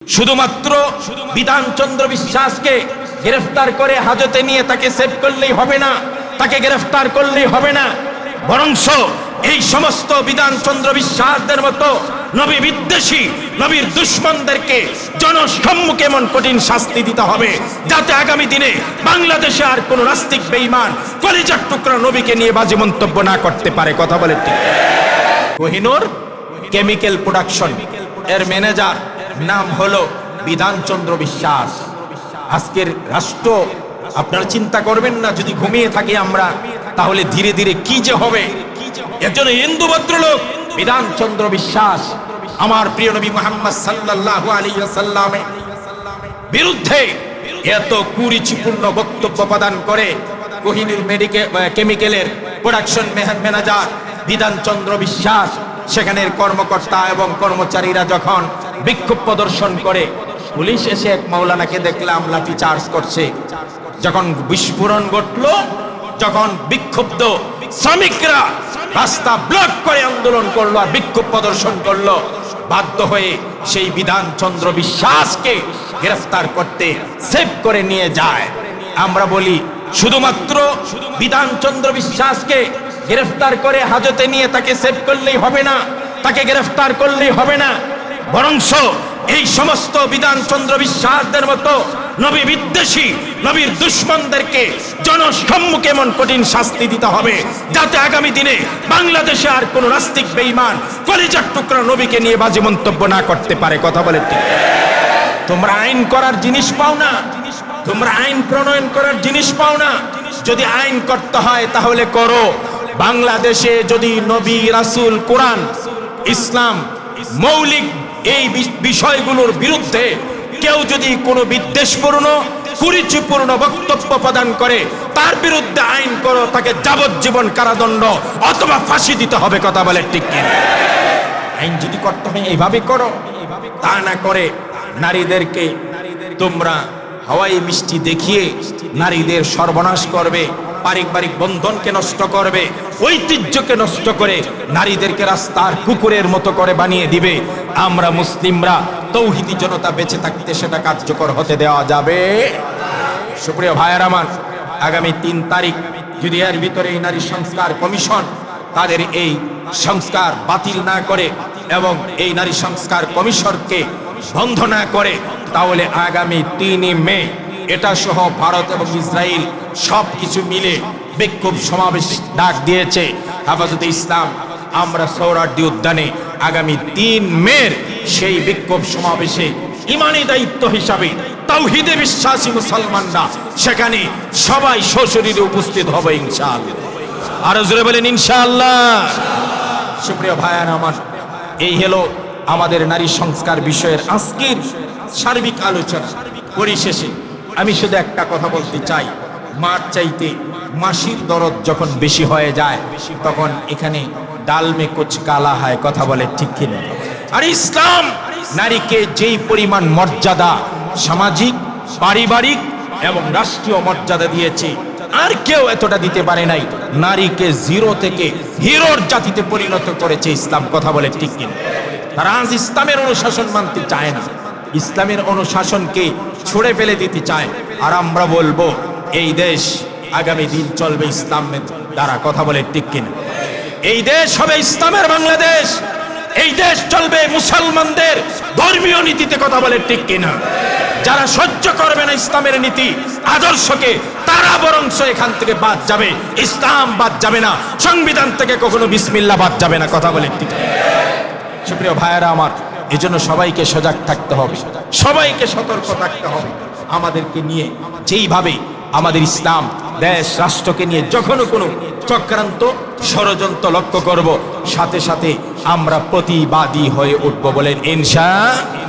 শুধুমাত্র বিধানচন্দ্র বিশ্বাসকে গ্রেফতার করে হাজতে নিয়ে তাকে সেভ করলেই হবে না, তাকে গ্রেফতার করলেই হবে না, বরংস এই সমস্ত বিধানচন্দ্র বিশ্বাসদের মতো নবী বিদ্বেষী, নবীর দুশ্মনদেরকে জনসম্মুখে এমন কঠিন শাস্তি দিতে হবে যাতে আগামী দিনে বাংলাদেশে আর কোনো নাস্তিক বেঈমান কলিজার টুকরা নবীকে নিয়ে বাজে মন্তব্য না করতে পারে। কথা বলে ঠিক। কোহিনূর কেমিক্যাল প্রোডাকশন এর ম্যানেজার নাম হলো বিধানচন্দ্র বিশ্বাস। আজকের রাষ্ট্র আপনারা চিন্তা করবেন না, যদি ঘুমিয়ে থাকি আমরা তাহলে ধীরে ধীরে কি যে হবে। একজন হিন্দু ভদ্রলোক বিধানচন্দ্র বিশ্বাস আমার প্রিয় নবী মুহাম্মদ সাল্লাল্লাহু আলাইহি ওয়াসাল্লামের বিরুদ্ধে এত কুরুচিপূর্ণ বক্তব্য প্রদান করে কোহিনূর কেমিক্যালের প্রোডাকশন ম্যানেজার বিধানচন্দ্র বিশ্বাস সেখানের কর্মকর্তা এবং কর্মচারীরা যখন বিক্ষোভ প্রদর্শন করে, পুলিশ এসে এক মাওলানাকে দেখলাম লাঠি চার্জ করছে। যখন বিস্ফোরণ ঘটলো, যখন বিক্ষুব্ধ শ্রমিকরা রাস্তা ব্লক করে আন্দোলন করলো আর বিক্ষোভ প্রদর্শন করলো, বাধ্য হয়ে সেই বিধানচন্দ্র বিশ্বাসকে গ্রেফতার করতে সেভ করে নিয়ে যায়। আমরা বলি শুধুমাত্র বিধানচন্দ্র বিশ্বাসকে গ্রেফতার করে হাজতে নিয়ে তাকে সেভ করলেই হবে না, তাকে গ্রেফতার করলেই হবে না, বরংস এই সমস্ত বিধানচন্দ্র বিশ্বাসদের মতো নবী বিদ্বেষী, নবীর দুশ্মনদেরকে জনসম্মুখে এমন কঠিন শাস্তি দিতে হবে যাতে আগামী দিনে বাংলাদেশে আর কোনো নাস্তিক বেঈমান কলিজার টুকরা নবীকে নিয়ে বাজে মন্তব্য না করতে পারে। কথা বলে ঠিক। তোমরা আইন করার জিনিস পাও না, তোমরা আইন প্রণয়ন করার জিনিস পাও না। যদি আইন করতে হয় তাহলে করো। বাংলাদেশে যদি নবী, রাসূল, কোরআন, ইসলাম মৌলিক এই বিষয়গুলোর বিরুদ্ধে কেউ যদি কোনো বিদ্বেষপূর্ণ, কুরুচিপূর্ণ বক্তব্য প্রদান করে, তার বিরুদ্ধে আইন করো, তাকে যাবজ্জীবন কারাদণ্ড অথবা ফাঁসি দিতে হবে। কথা বলে ঠিক কিনা? আইন যদি করতে হয় এইভাবে করো, তা না করে নারীদেরকে তোমরা হাওয়াই মিষ্টি দেখিয়ে নারীদের সর্বনাশ করবে, পারিবারিক বন্ধনকে নষ্ট করবে, ঐতিহ্যকে নষ্ট করে নারীদেরকে রাস্তার কুকুরের মতো করে বানিয়ে দিবে। আমরা মুসলিমরা তৌহিদি জনতা বেঁচে থাকতে সেটা কার্যকর হতে দেওয়া যাবে? সুপ্রিয় ভাইয়ের আমার, আগামী 3 তারিখ যদি এর ভিতরে এই নারী সংস্কার কমিশন তাদের এই সংস্কার বাতিল না করে এবং এই নারী সংস্কার কমিশনকে বন্ধ না করে, তাহলে আগামী 3 মে এটা সহ ভারত এবং ইসরায়েল সবকিছু মিলে বিক্ষোভ সমাবেশ ডাক দিয়েছে হেফাজতে ইসলাম। আমরা সোহরাওয়ার্দী উদ্যানে আগামী 3 মে সেই বিক্ষোভ সমাবেশে ইমানি দায়িত্ব হিসাবে তাওহীদে বিশ্বাসী মুসলমানরা সেখানে সবাই সশরীরে উপস্থিত হবে ইনশাআল্লাহ। আরো জোরে বলেন ইনশাআল্লাহ। সুপ্রিয় ভাইয়ারা আমার, এই হলো আমাদের নারী সংস্কার বিষয়ের আজকের সার্বিক আলোচনা। পরিশেষে আমি শুধু একটা কথা বলতে চাই, মার চাইতে মাসির দরদ যখন বেশি হয়ে যায় তখন এখানে ডাল মে কুছ কালা হয়। কথা বলে ঠিক কিনা? আর ইসলাম নারীকে যেই পরিমাণ মর্যাদা, সামাজিক, পারিবারিক এবং রাষ্ট্রীয় মর্যাদা দিয়েছে, আর কেউ এতটা দিতে পারে নাই। নারীকে জিরো থেকে হিরোর জাতিতে পরিণত করেছে ইসলাম। কথা বলে ঠিক কিনা? তারা আজ ইসলামের অনুশাসন মানতে চায় না, ইসলামের অনুশাসনকে ছুড়ে ফেলে দিতে চায়। আর আমরা বলবো এই দেশ আগামী দিন চলবে ইসলামের দ্বারা। কথা বলে ঠিক কিনা? এই দেশ হবে ইসলামের বাংলাদেশ, এই দেশ চলবে মুসলমানদের ধর্মীয় নীতিতে। কথা বলে ঠিক কিনা? যারা সহ্য করবে না ইসলামের নীতি আদর্শকে, তারা বরংস এখান থেকে বাদ যাবে, ইসলাম বাদ যাবে না, সংবিধান থেকে কখনো বিসমিল্লাহ বাদ যাবে না। কথা বলে ঠিক। সুপ্রিয় ভাইয়েরা আমার, এজন্য সবাইকে সজাগ থাকতে হবে, সবাইকে সতর্ক থাকতে হবে। আমাদেরকে নিয়ে যেইভাবে আমাদের ইসলাম দেশ রাষ্ট্রকে নিয়ে যখনও কোনো চক্রান্ত, ষড়যন্ত্র লক্ষ্য করব, সাথে সাথে আমরা প্রতিবাদী হয়ে উঠব। বলেন ইনশাআল্লাহ।